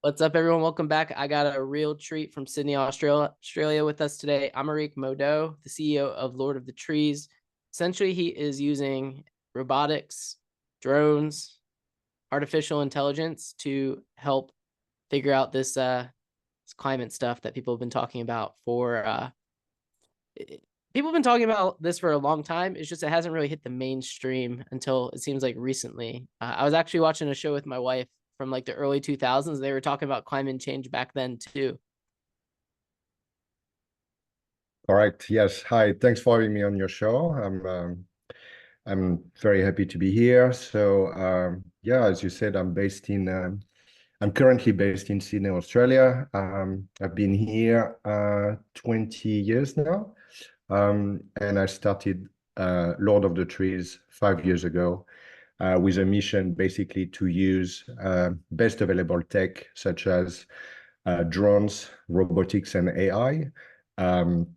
What's up, everyone? Welcome back. I got a real treat from Sydney, Australia with us today. Aymeric Maudous, the CEO of Lord of the Trees. Essentially, he is using robotics, drones, artificial intelligence to help figure out this climate stuff that people have been talking about for people have been talking about this for a long time. It's just it hasn't really hit the mainstream until it seems like recently. I was actually watching a show with my wife from like the early 2000s. They were talking about climate change back then too. Correct. Yes. Hi. Thanks for having me on your show. I'm very happy to be here. Yeah, as you said, I'm currently based in Sydney, Australia. I've been here 20 years now. And I started Lord of the Trees 5 years ago with a mission basically to use best available tech such as drones, robotics, and AI. Um,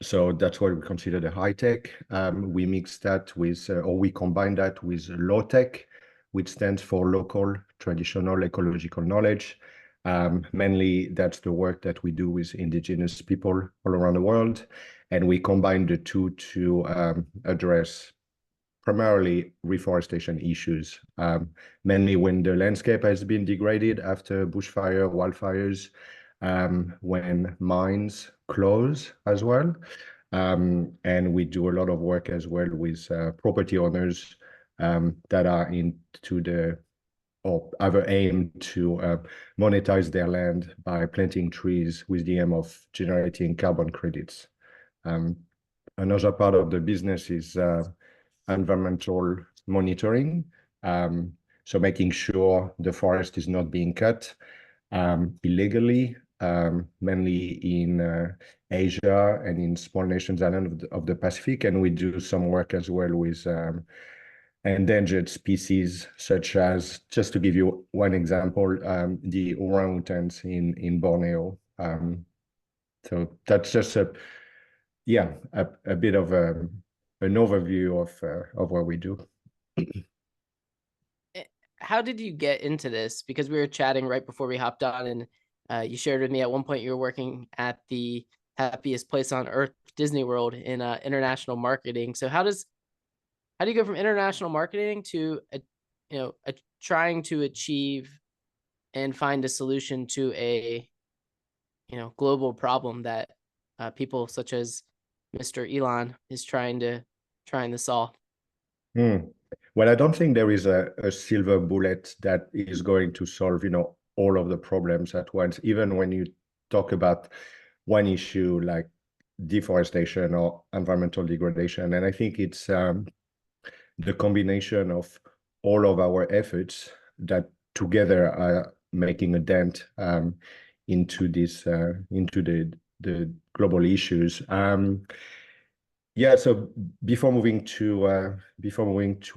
so that's what we consider the high tech. We mix that with, or we combine that with low tech, which stands for local, traditional, ecological knowledge. Mainly, that's the work that we do with indigenous people all around the world. And we combine the two to address primarily reforestation issues, mainly when the landscape has been degraded after bushfire, wildfires, when mines close as well. And we do a lot of work as well with property owners that are into the or have a aim to monetize their land by planting trees with the aim of generating carbon credits. Um, Another part of the business is environmental monitoring. So making sure the forest is not being cut illegally, mainly in Asia and in small nations island of the Pacific. And we do some work as well with endangered species, such as, just to give you one example, the orangutans in Borneo. So that's just a bit of an overview of what we do. How did you get into this? Because we were chatting right before we hopped on, and you shared with me at one point you were working at the happiest place on earth, Disney World, in international marketing. So how do you go from international marketing to trying to achieve and find a solution to a global problem that people such as Mr. Elon is trying to solve? Hmm. Well, I don't think there is a silver bullet that is going to solve, all of the problems at once, even when you talk about one issue like deforestation or environmental degradation. And I think it's the combination of all of our efforts that together are making a dent into the global issues. Yeah, so before moving to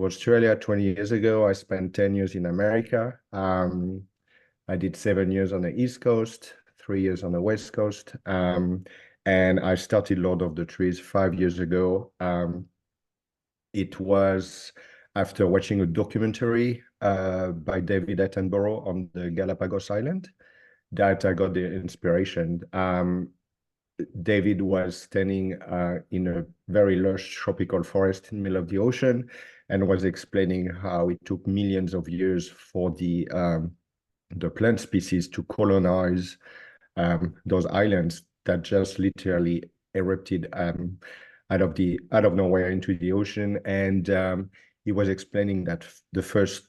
Australia 20 years ago, I spent 10 years in America. I did 7 years on the East Coast, 3 years on the West Coast, and I started Lord of the Trees 5 years ago. It was after watching a documentary by David Attenborough on the Galapagos Island that I got the inspiration. David was standing in a very lush tropical forest in the middle of the ocean and was explaining how it took millions of years for the plant species to colonize those islands that just literally erupted out of nowhere into the ocean. And he was explaining that the first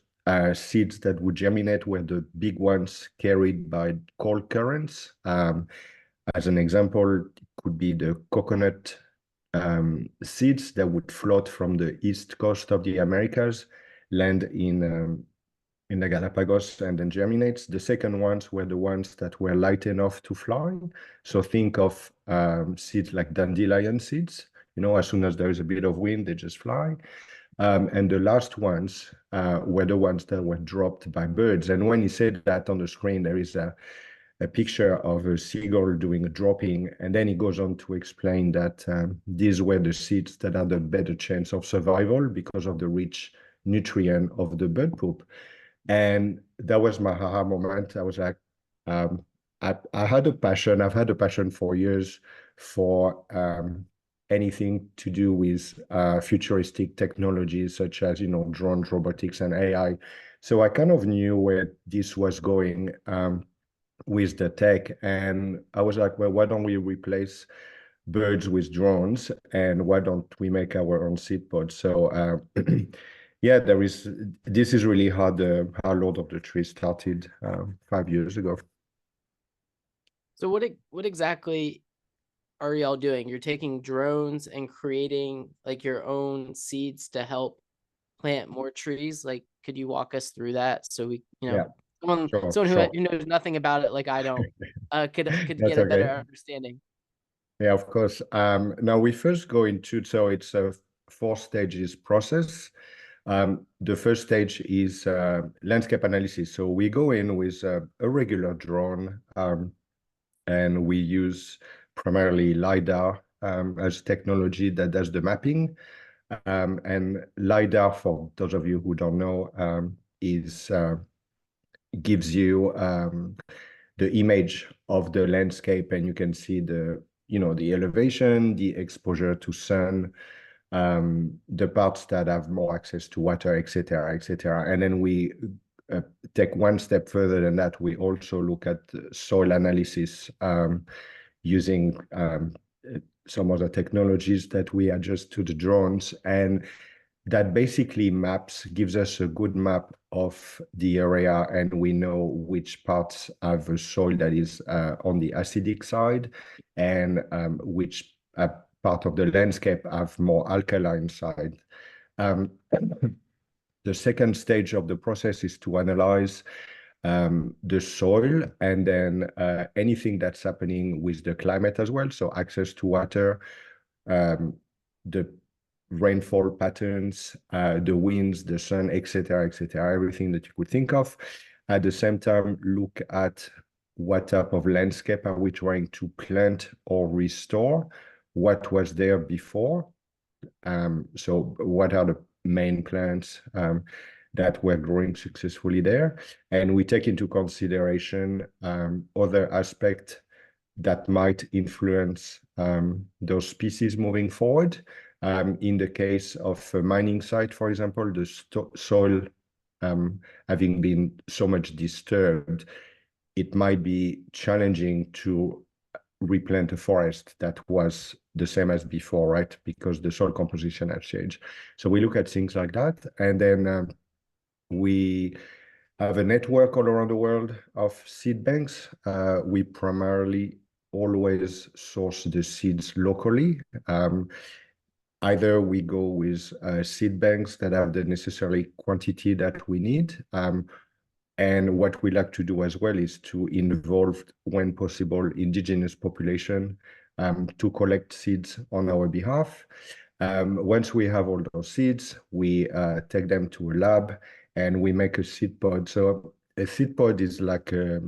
seeds that would germinate were the big ones carried by cold currents. As an example, it could be the coconut seeds that would float from the east coast of the Americas, land in the Galapagos, and then germinates. The second ones were the ones that were light enough to fly. So think of seeds like dandelion seeds. As soon as there is a bit of wind, they just fly. And the last ones were the ones that were dropped by birds. And when he said that on the screen, there is a picture of a seagull doing a dropping, and then he goes on to explain that these were the seeds that had a better chance of survival because of the rich nutrient of the bird poop. And that was my aha moment. I was like, I had a passion. I've had a passion for years for anything to do with futuristic technologies such as, drones, robotics, and AI. So I kind of knew where this was going with the tech. And I was like, well, why don't we replace birds with drones, and why don't we make our own seed pods? So yeah, this is really how Lord of the Trees started 5 years ago. So what exactly are y'all doing? You're taking drones and creating like your own seeds to help plant more trees. Like, could you walk us through that so we, Yeah, someone sure. who knows nothing about it like I don't, could That's get a better okay. understanding? Yeah, of course. Now we first go into, so it's a 4 stages process. The first stage is landscape analysis. So we go in with a regular drone, and we use primarily LiDAR as technology that does the mapping. And LiDAR, for those of you who don't know, gives you the image of the landscape, and you can see the elevation, the exposure to sun, the parts that have more access to water, etc., etc. And then we take one step further than that. We also look at soil analysis using some other technologies that we adjust to the drones, and that basically gives us a good map of the area, and we know which parts have a soil that is on the acidic side, and which part of the landscape have more alkaline side. Um, the second stage of the process is to analyze the soil, and then anything that's happening with the climate as well. So access to water, the rainfall patterns, the winds, the sun, etc., etc., everything that you could think of. At the same time, look at what type of landscape are we trying to plant or restore, what was there before. So what are the main plants that were growing successfully there? And we take into consideration other aspects that might influence those species moving forward. In the case of a mining site, for example, the soil having been so much disturbed, it might be challenging to replant a forest that was the same as before, right? Because the soil composition has changed. So we look at things like that, and then we have a network all around the world of seed banks. We primarily always source the seeds locally. Either we go with seed banks that have the necessary quantity that we need. And what we like to do as well is to involve, when possible, indigenous population to collect seeds on our behalf. Once we have all those seeds, we take them to a lab and we make a seed pod. So a seed pod is like a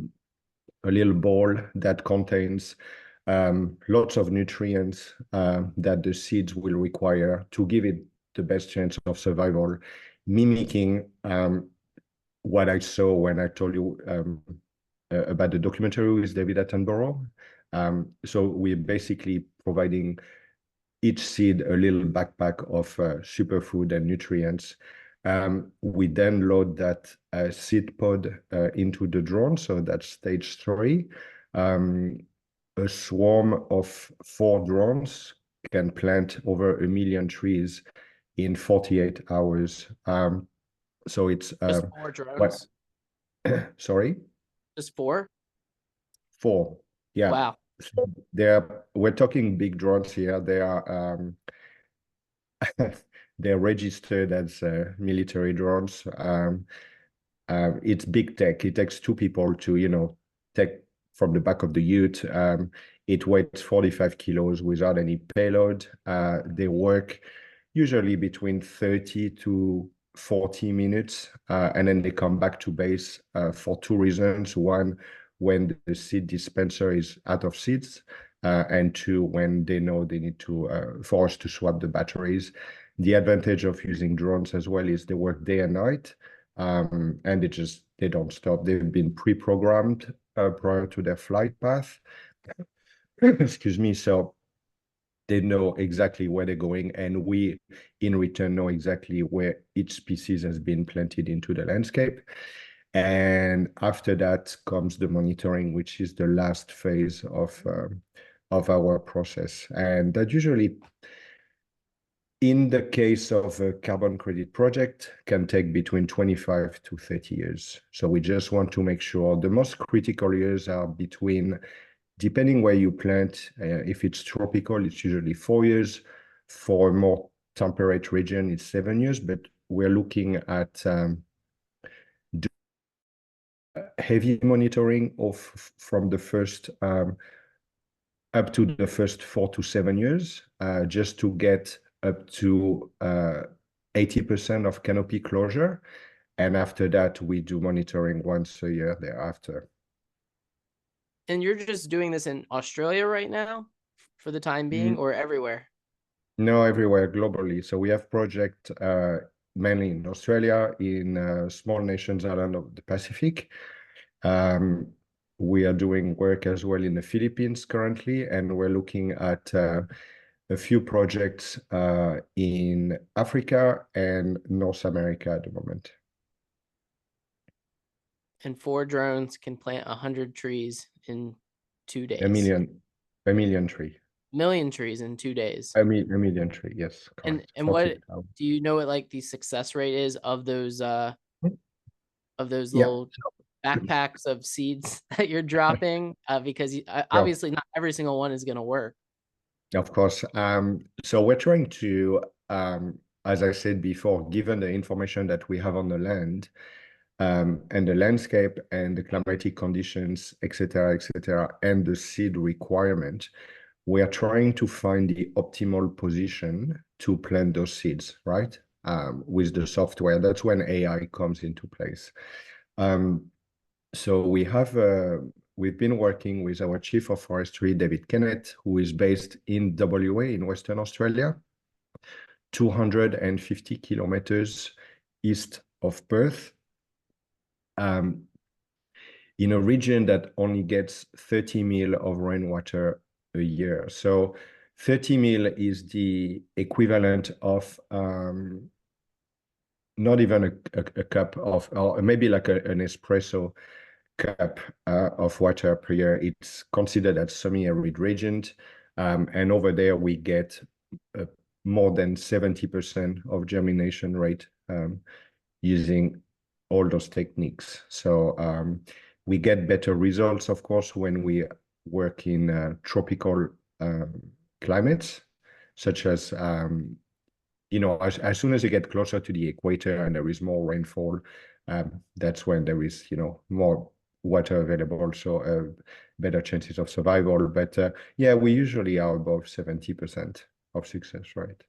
little ball that contains lots of nutrients that the seeds will require to give it the best chance of survival, mimicking what I saw when I told you about the documentary with David Attenborough. So we're basically providing each seed a little backpack of superfood and nutrients. We then load that seed pod into the drone, so that's stage 3. A swarm of 4 drones can plant over 1 million trees in 48 hours. So it's Just 4 drones? Sorry? Just 4? 4. Yeah. Wow. So we're talking big drones here. They are they're registered as military drones. It's big tech. It takes 2 people to, take from the back of the ute. It weighs 45 kilos without any payload. They work usually between 30 to 40 minutes, and then they come back to base for 2 reasons. One, when the seed dispenser is out of seeds, and 2, when they know they need to for us to swap the batteries. The advantage of using drones as well is they work day and night, and they don't stop. They've been pre-programmed prior to their flight path. Excuse me. So they know exactly where they're going, and we, in return, know exactly where each species has been planted into the landscape. And after that comes the monitoring, which is the last phase of our process. And that usually, in the case of a carbon credit project, can take between 25 to 30 years. So we just want to make sure the most critical years are between, depending where you plant, if it's tropical, it's usually 4 years. For a more temperate region, it's 7 years, but we're looking at heavy monitoring from the first up to the first 4 to 7 years, just to get up to 80% of canopy closure. And after that, we do monitoring once a year thereafter. And you're just doing this in Australia right now for the time being, or everywhere? No, everywhere globally. So we have project mainly in Australia, in small nations island of the Pacific. We are doing work as well in the Philippines currently, and we're looking at a few projects in Africa and North America at the moment. And 4 drones can plant 100 trees in 2 days. A million tree. Million trees in 2 days. A million tree, yes, correct. And what do you know what like the success rate is of those little backpacks of seeds that you're dropping? Because obviously not every single one is going to work. Of course. So we're trying to, as I said before, given the information that we have on the land, and the landscape and the climatic conditions, et cetera, and the seed requirement, we are trying to find the optimal position to plant those seeds, right? With the software. That's when AI comes into place. So we've been working with our Chief of Forestry, David Kennett, who is based in WA in Western Australia, 250 kilometers east of Perth, in a region that only gets 30 mil of rainwater a year. So 30 mil is the equivalent of not even a cup of, or maybe like an espresso cup of water per year. It's considered as semi-arid region. And over there, we get more than 70% of germination rate using all those techniques. So we get better results, of course, when we work in tropical climates, such as, as soon as you get closer to the equator and there is more rainfall, that's when there is, more water available, so better chances of survival. But yeah, we usually are above 70% of success rate.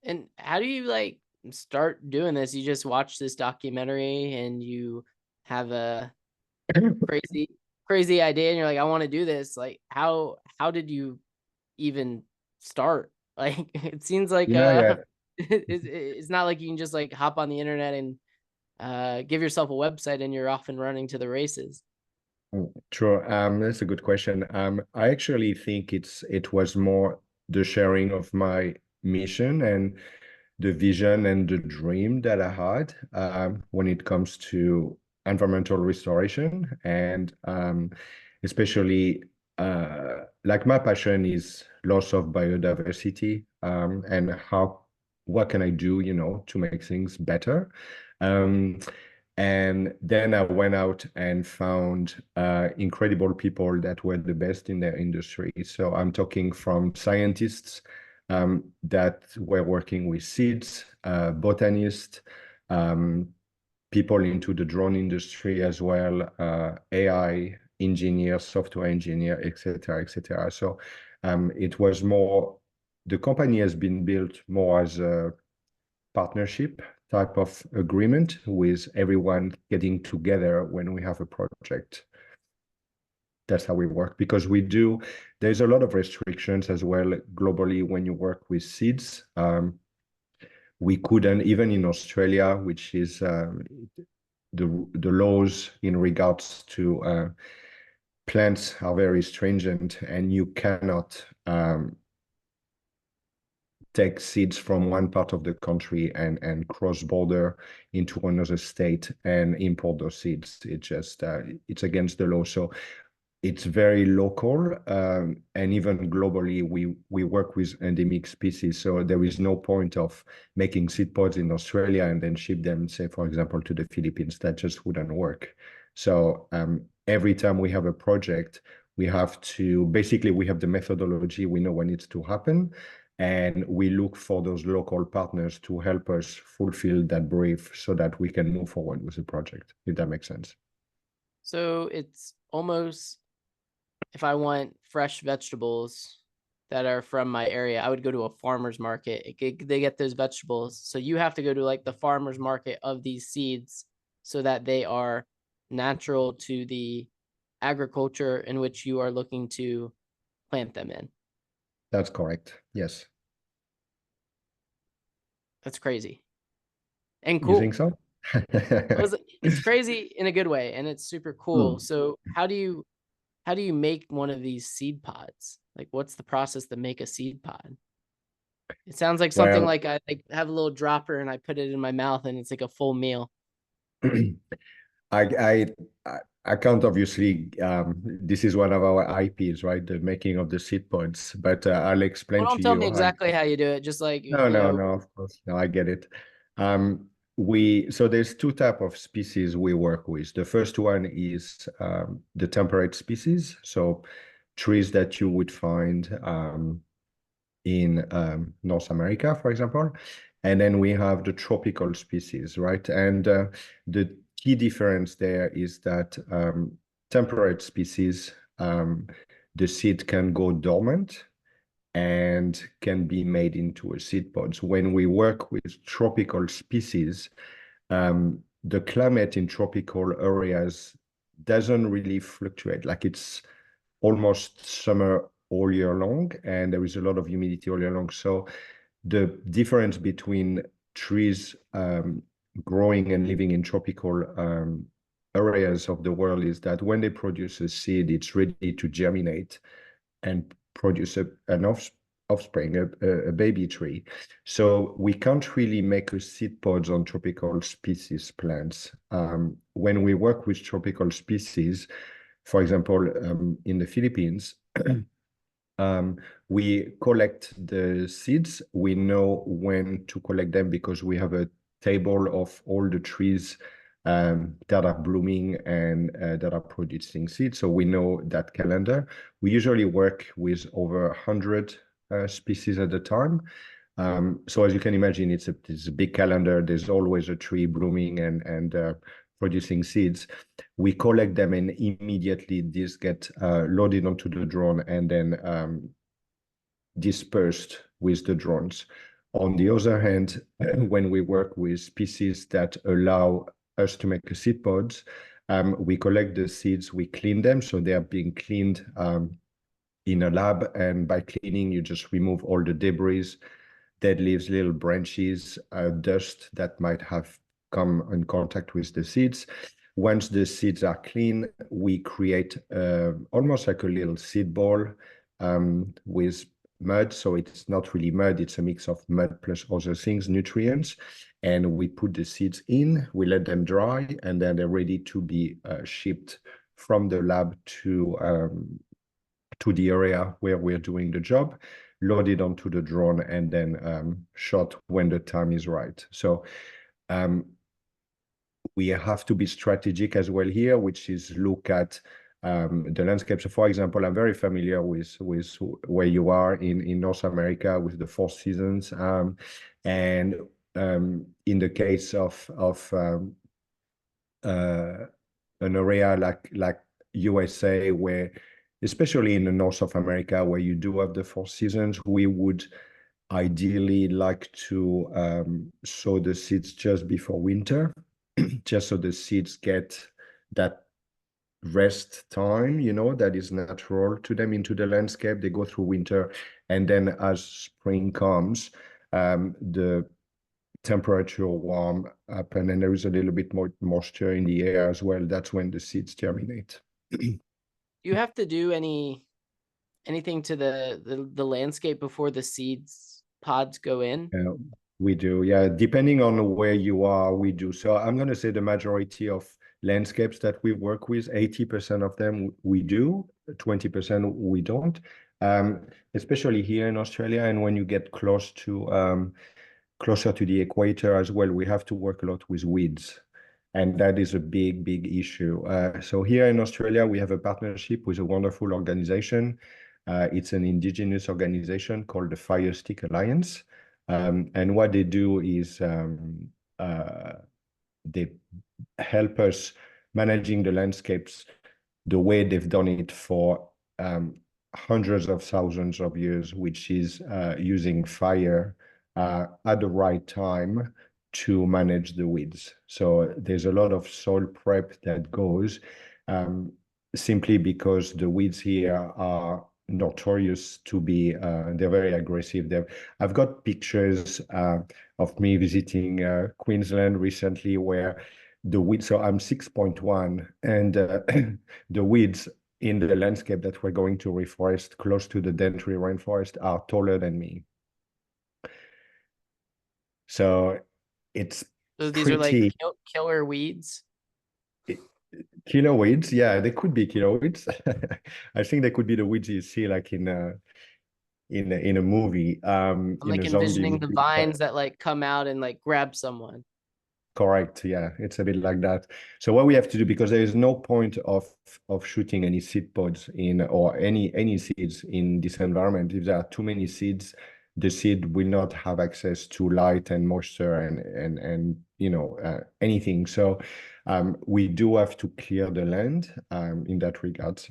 And how do you like start doing this? You just watch this documentary and you have a crazy idea and you're like, I want to do this. Like how did you even start? Like it seems like it's not like you can just like hop on the internet and give yourself a website and you're off and running to the races. Sure. That's a good question. I actually think it was more the sharing of my mission and the vision and the dream that I had when it comes to environmental restoration, and especially like my passion is loss of biodiversity, and what can I do, to make things better. And then I went out and found incredible people that were the best in their industry. So I'm talking from scientists that were working with seeds, botanists, people into the drone industry as well, AI engineers, software engineer, et cetera. So it was more, the company has been built more as a partnership type of agreement with everyone getting together when we have a project. That's how we work, because there's a lot of restrictions as well globally when you work with seeds. We couldn't, even in Australia, which is the laws in regards to plants are very stringent, and you cannot take seeds from one part of the country and cross border into another state and import those seeds. It just it's against the law. So it's very local, and even globally, we work with endemic species. So there is no point of making seed pods in Australia and then ship them, say, for example, to the Philippines. That just wouldn't work. So every time we have a project, we have to basically we have the methodology. We know when needs to happen, and we look for those local partners to help us fulfill that brief so that we can move forward with the project. If that makes sense. So it's almost, if I want fresh vegetables that are from my area, I would go to a farmer's market. They get those vegetables. So you have to go to like the farmer's market of these seeds so that they are natural to the agriculture in which you are looking to plant them in. That's correct. Yes. That's crazy and You think cool. so? It's crazy in a good way, and it's super cool. So how do you make one of these seed pods? Like, what's the process to make a seed pod? It sounds like something Well, like I like have a little dropper and I put it in my mouth and it's like a full meal. I I can't obviously. This is one of our IPs, right? The making of the seed pods. But I'll Well, explain don't to tell me you. exactly how you do it. Just like, No, no, no. Of course, no. I get it. So there's two type of species we work with. The first one is the temperate species, so trees that you would find in North America, for example. And then we have the tropical species, right? And the key difference there is that temperate species, the seed can go dormant and can be made into a seed pods. When we work with tropical species, the climate in tropical areas doesn't really fluctuate. Like it's almost summer all year long, and there is a lot of humidity all year long. So the difference between trees growing and living in tropical areas of the world is that when they produce a seed, it's ready to germinate and produce an offspring, a baby tree. So we can't really make a seed pods on tropical species plants. When we work with tropical species, for example, in the Philippines, we collect the seeds. We know when to collect them because we have a table of all the trees that are blooming and that are producing seeds. So we know that calendar. We usually work with over 100 species at a time. So as you can imagine, it's a big calendar. There's always a tree blooming and producing seeds. We collect them, and immediately these get loaded onto the drone and then dispersed with the drones. On the other hand, when we work with species that allow us to make a seed pods, we collect the seeds, we clean them, so they are being cleaned in a lab, and by cleaning, you just remove all the debris, dead leaves, little branches, dust that might have come in contact with the seeds. Once the seeds are clean, we create almost like a little seed ball with mud. So it's not really mud, it's a mix of mud plus other things, nutrients. And we put the seeds in, we let them dry, and then they're ready to be shipped from the lab to the area where we're doing the job, loaded onto the drone, and then shot when the time is right. So we have to be strategic as well here, which is look at the landscape. So for example, I'm very familiar with where you are in North America with the 4 seasons. And in the case of an area like USA, where especially in the north of America, where you do have the 4 seasons, we would ideally like to sow the seeds just before winter, just so the seeds get that rest time, that is natural to them into the landscape. They go through winter, and then as spring comes, the temperature warm up, and then there is a little bit more moisture in the air as well. That's when the seeds germinate. Do you have to do anything to the landscape before the seeds pods go in? We do, yeah. Depending on where you are, we do. So I'm going to say the majority of landscapes that we work with, 80% of them we do, 20% we don't. Especially here in Australia, and when you get closer to the equator as well, we have to work a lot with weeds. And that is a big, big issue. So here in Australia, we have a partnership with a wonderful organization. It's an indigenous organization called the Fire Stick Alliance. And what they do is they help us managing the landscapes the way they've done it for hundreds of thousands of years, which is using fire at the right time to manage the weeds. So there's a lot of soil prep that goes simply because the weeds here are notorious to be, they're very aggressive. I've got pictures of me visiting Queensland recently where the weeds, so I'm 6.1 and the weeds in the landscape that we're going to reforest close to the Daintree rainforest are taller than me. So it's So these are like pretty killer weeds. killer weeds. Yeah, they could be killer weeds. I think they could be the weeds you see like in a movie, I'm in like a zombie envisioning the movie. vines that like come out and like grab someone. Correct. Yeah, it's a bit like that. So what we have to do, because there is no point of shooting any seed pods in or any seeds in this environment. If there are too many seeds, the seed will not have access to light and moisture and anything. So we do have to clear the land in that regard.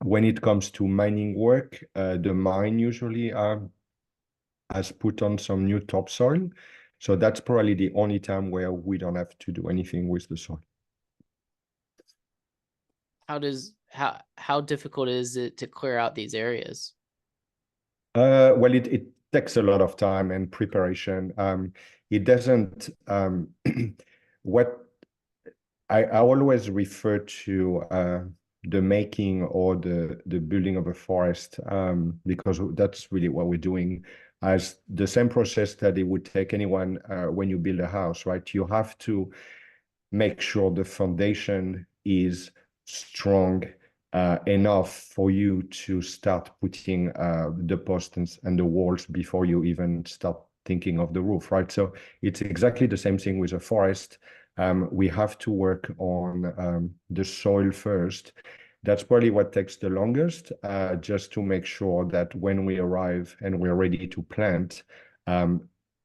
When it comes to mining work, the mine usually has put on some new topsoil. So that's probably the only time where we don't have to do anything with the soil. How difficult is it to clear out these areas? Well, it takes a lot of time and preparation. It doesn't, what I always refer to the making or the building of a forest because that's really what we're doing as the same process that it would take anyone when you build a house, right? You have to make sure the foundation is strong enough for you to start putting the posts and the walls before you even start thinking of the roof, right? So it's exactly the same thing with a forest. We have to work on the soil first. That's probably what takes the longest, just to make sure that when we arrive and we're ready to plant,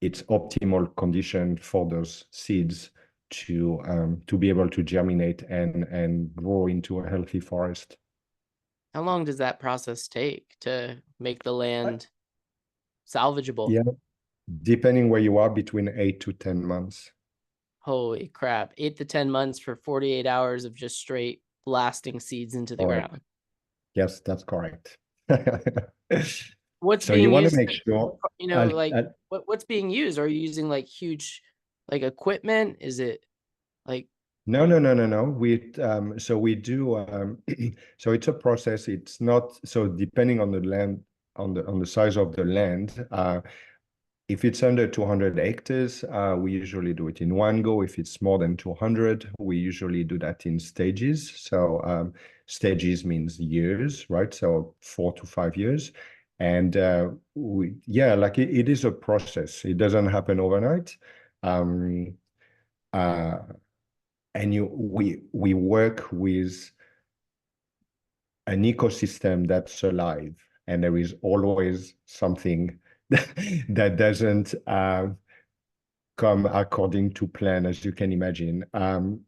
it's optimal condition for those seeds to be able to germinate and grow into a healthy forest. How long does that process take to make the land salvageable? Yeah, depending where you are, between 8 to 10 months. Holy crap. 8 to 10 months for 48 hours of just straight blasting seeds into the Correct. ground. Yes, that's correct. What's So you being want to used, make sure, like what's being used? Are you using like huge like equipment? Is it like no. So we do so it's a process. It's not so depending on the land, on the size of the land. If it's under 200 hectares, we usually do it in one go. If it's more than 200, we usually do that in stages. So stages means years, right? So 4 to 5 years. And like it is a process. It doesn't happen overnight. Um, uh, and we work with an ecosystem that's alive, and there is always something that doesn't come according to plan, as you can imagine. I'll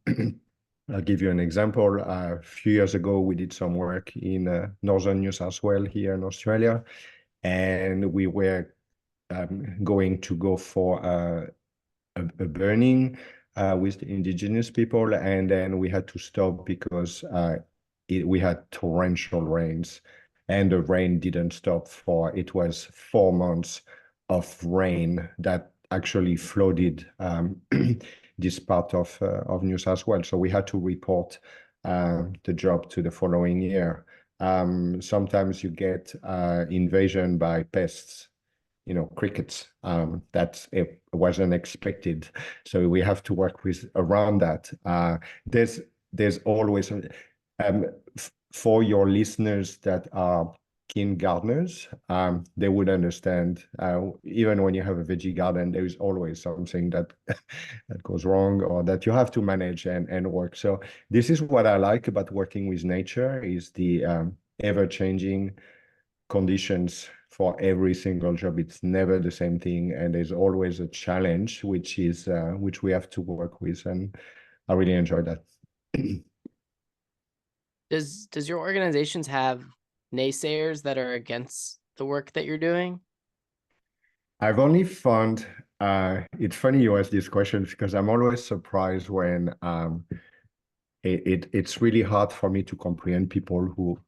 give you an example. A few years ago, we did some work in northern New South Wales here in Australia, and we were going to go for a burning with the indigenous people, and then we had to stop because we had torrential rains, and the rain didn't stop for, it was 4 months of rain that actually flooded this part of New South Wales. So we had to report the job to the following year. Sometimes you get invasion by pests, crickets. It wasn't expected. So we have to work with around that. There's always for your listeners that are keen gardeners, they would understand. Even when you have a veggie garden, there is always something that that goes wrong or that you have to manage and work. So this is what I like about working with nature is the ever-changing conditions for every single job. It's never the same thing, and there's always a challenge, which we have to work with, and I really enjoy that. Does your organizations have naysayers that are against the work that you're doing? I've only found it's funny you ask these questions because I'm always surprised when it's really hard for me to comprehend people who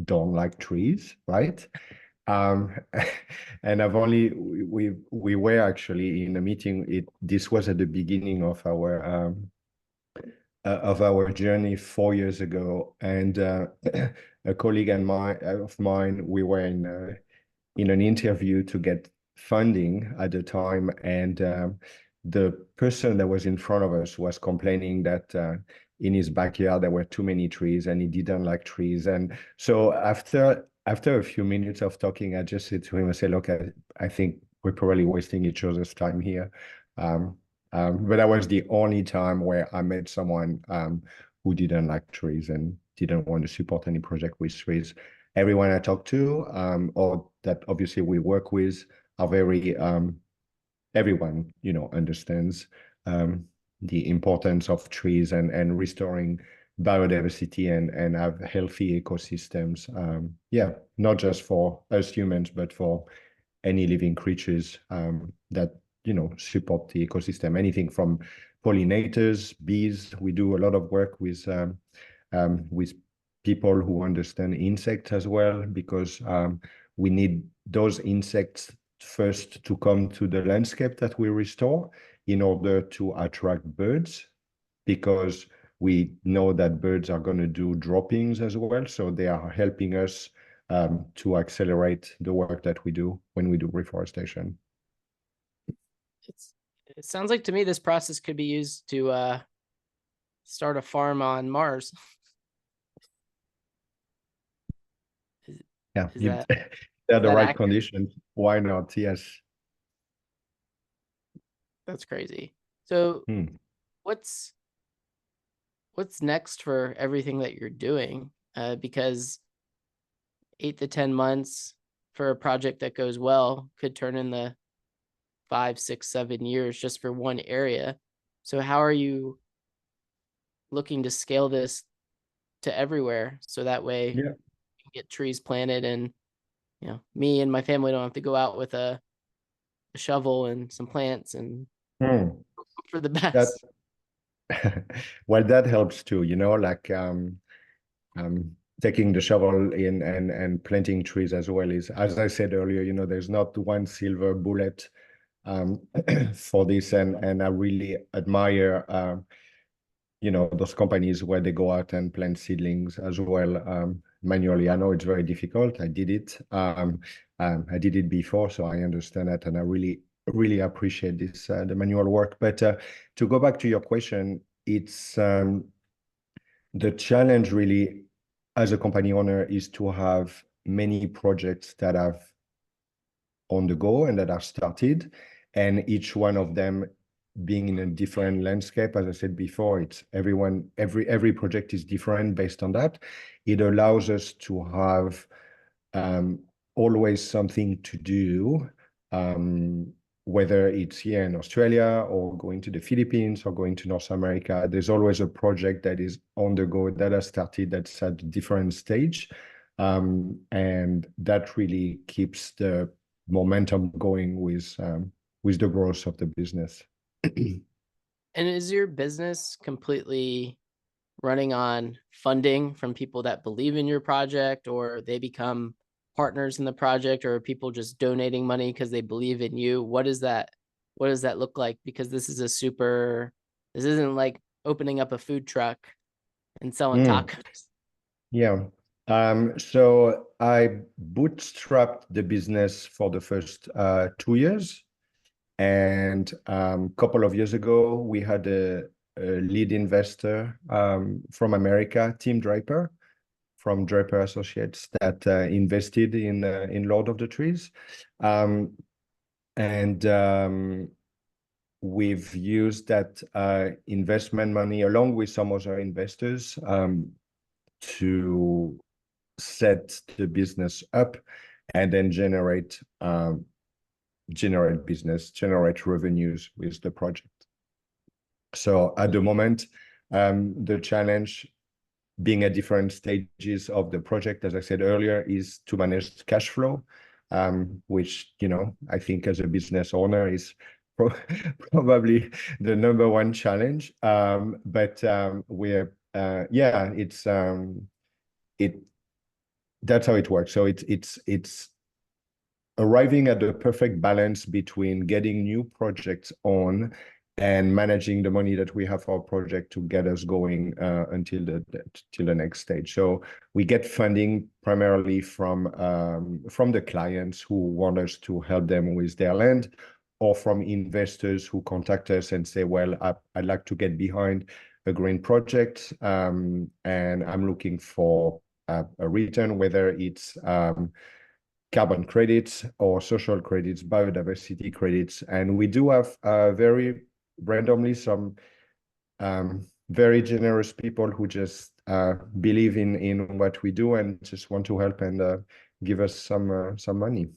don't like trees, right? Um, and we were actually in a meeting. This was at the beginning of our journey 4 years ago, and a colleague of mine, we were in an interview to get funding at the time, and the person that was in front of us was complaining that in his backyard there were too many trees and he didn't like trees. And so after a few minutes of talking, I just said to him, I said, look, I think we're probably wasting each other's time here. But that was the only time where I met someone who didn't like trees and didn't want to support any project with trees. Everyone I talk to, or that obviously we work with, are very, everyone, understands the importance of trees and restoring biodiversity and have healthy ecosystems. Yeah, not just for us humans, but for any living creatures that support the ecosystem. Anything from pollinators, bees. We do a lot of work with people who understand insects as well, because we need those insects first to come to the landscape that we restore in order to attract birds, because we know that birds are going to do droppings as well. So they are helping us to accelerate the work that we do when we do reforestation. It sounds like to me this process could be used to start a farm on Mars. Yeah, Is that, they're the right accurate? conditions. Why not? Yes. That's crazy. So what's next for everything that you're doing? Because 8 to 10 months for a project that goes well could turn in the 5, 6, 7 years just for one area. So how are you looking to scale this to everywhere so that way you can get trees planted and me and my family don't have to go out with a shovel and some plants and hope for the best. Well, that helps too, like taking the shovel in and planting trees as well is, as I said earlier, there's not one silver bullet for this, and I really admire those companies where they go out and plant seedlings as well manually. I know it's very difficult. I did it. I did it before, so I understand that, and I really appreciate this the manual work. But to go back to your question, it's the challenge really as a company owner is to have many projects that have on the go and that are started, and each one of them being in a different landscape. As I said before, it's every project is different based on that. It allows us to have always something to do, whether it's here in Australia or going to the Philippines or going to North America. There's always a project that is on the go, that has started, that's at a different stage. And that really keeps the momentum going with the growth of the business. And is your business completely running on funding from people that believe in your project, or they become partners in the project, or are people just donating money because they believe in you? What is that what does that look like? Because this isn't like opening up a food truck and selling Mm, tacos. yeah. So I bootstrapped the business for the first 2 years. And a couple of years ago, we had a lead investor from America, Tim Draper, from Draper Associates, that invested in Lord of the Trees. And we've used that investment money along with some other investors to set the business up and then generate business, generate revenues with the project. So at the moment, the challenge, being at different stages of the project, as I said earlier, is to manage cash flow, which, I think as a business owner is probably the number one challenge. But we're, that's how it works. So it's arriving at the perfect balance between getting new projects on and managing the money that we have for our project to get us going until the next stage. So we get funding primarily from the clients who want us to help them with their land, or from investors who contact us and say, well, I'd like to get behind a green project, and I'm looking for a return, whether it's carbon credits or social credits, biodiversity credits. And we do have very randomly some very generous people who just believe in what we do and just want to help and give us some money.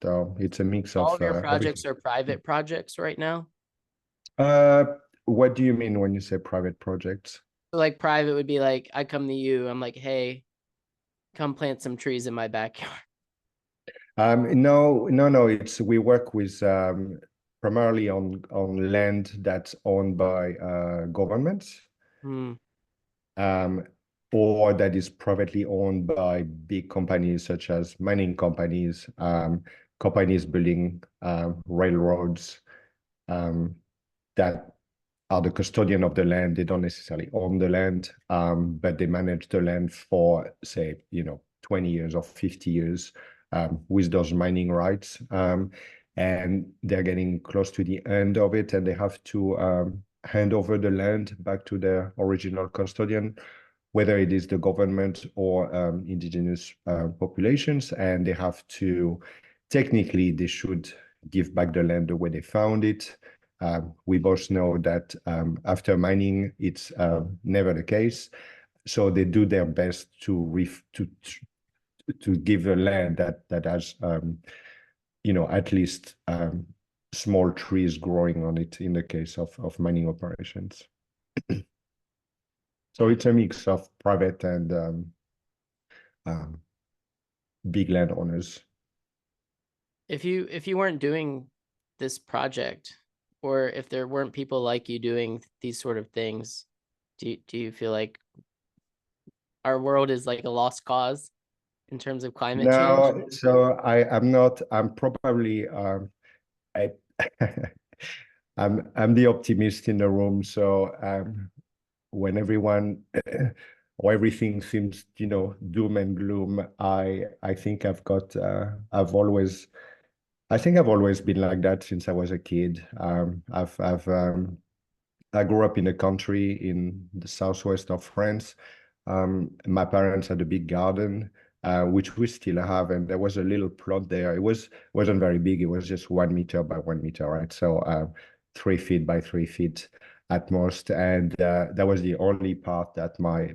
So it's a mix All of of your everything. projects are private projects right now. Uh, what do you mean when you say private projects? So like private would be like, I come to you, I'm like, hey, come plant some trees in my backyard. No. We work with primarily on land that's owned by governments, Hmm. um, or that is privately owned by big companies such as mining companies, companies building railroads, that are the custodian of the land. They don't necessarily own the land, but they manage the land for, say, 20 years or 50 years with those mining rights. And they're getting close to the end of it, and they have to hand over the land back to their original custodian, whether it is the government or indigenous populations. And they have to, technically, they should give back the land the way they found it. We both know that after mining, it's never the case. So they do their best to give a land that has at least small trees growing on it in the case of mining operations. So it's a mix of private and um, big landowners. If you weren't doing this project, or if there weren't people like you doing these sort of things, do you feel like our world is like a lost cause in terms of climate change? No, so I'm not. I'm probably I I'm the optimist in the room. So when everyone or everything seems, doom and gloom, I think I think I've always been like that since I was a kid. I grew up in a country in the southwest of France. My parents had a big garden, which we still have, and there was a little plot there. Wasn't very big. It was just 1 meter by 1 meter, right? So 3 feet by 3 feet at most, and that was the only part that my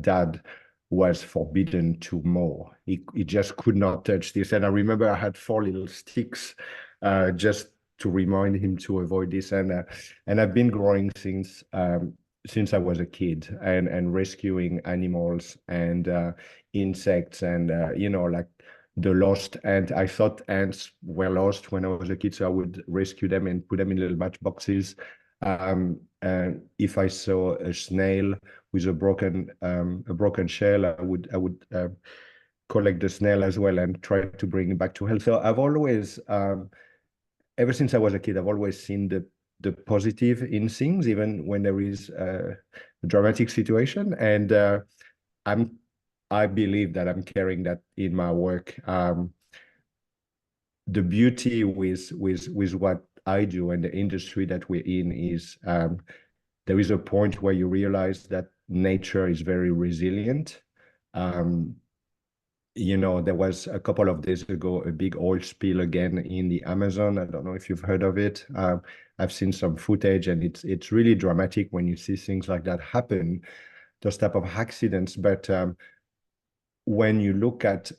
dad was forbidden to mow. He just could not touch this. And I remember I had 4 little sticks just to remind him to avoid this. And I've been growing since I was a kid, and rescuing animals and insects, and like the lost ant. I thought ants were lost when I was a kid, so I would rescue them and put them in little matchboxes. And if I saw a snail with a broken shell, I would collect the snail as well and try to bring it back to health. So I've always ever since I was a kid, I've always seen the positive in things, even when there is a dramatic situation. And I believe that I'm carrying that in my work. The beauty with what I do and the industry that we're in is there is a point where you realize that nature is very resilient. You know, there was a couple of days ago a big oil spill again in the Amazon. I don't know if you've heard of it. I've seen some footage, and it's really dramatic when you see things like that happen, those type of accidents. But when you look at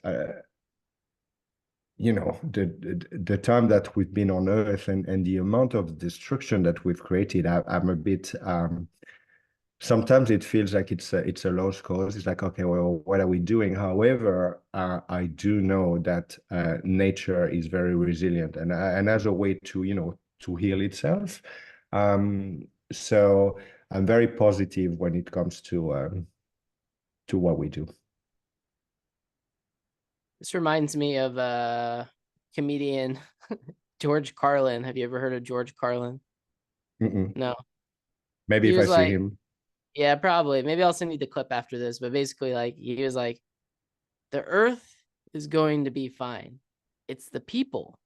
you know, the time that we've been on Earth and the amount of destruction that we've created, I'm a bit sometimes it feels like it's a lost cause. It's like, okay, well, what are we doing? However, I do know that nature is very resilient and as a way to, you know, to heal itself. So I'm very positive when it comes to what we do. This reminds me of comedian George Carlin. Have you ever heard of George Carlin? Mm-mm. No. Maybe He if I was see like, him. yeah, probably. Maybe I'll send you the clip after this, but basically, like, he was like, the earth is going to be fine. It's the people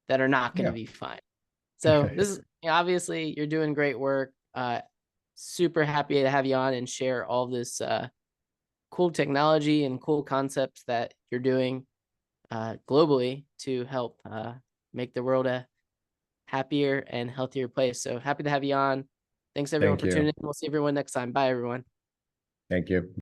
that are not going to Yeah. be fine. So this is, you know, obviously you're doing great work. Super happy to have you on and share all this cool technology and cool concepts that you're doing globally to help make the world a happier and healthier place. So happy to have you on. Thanks everyone Thank for tuning you. in. We'll see everyone next time. Bye everyone. Thank you.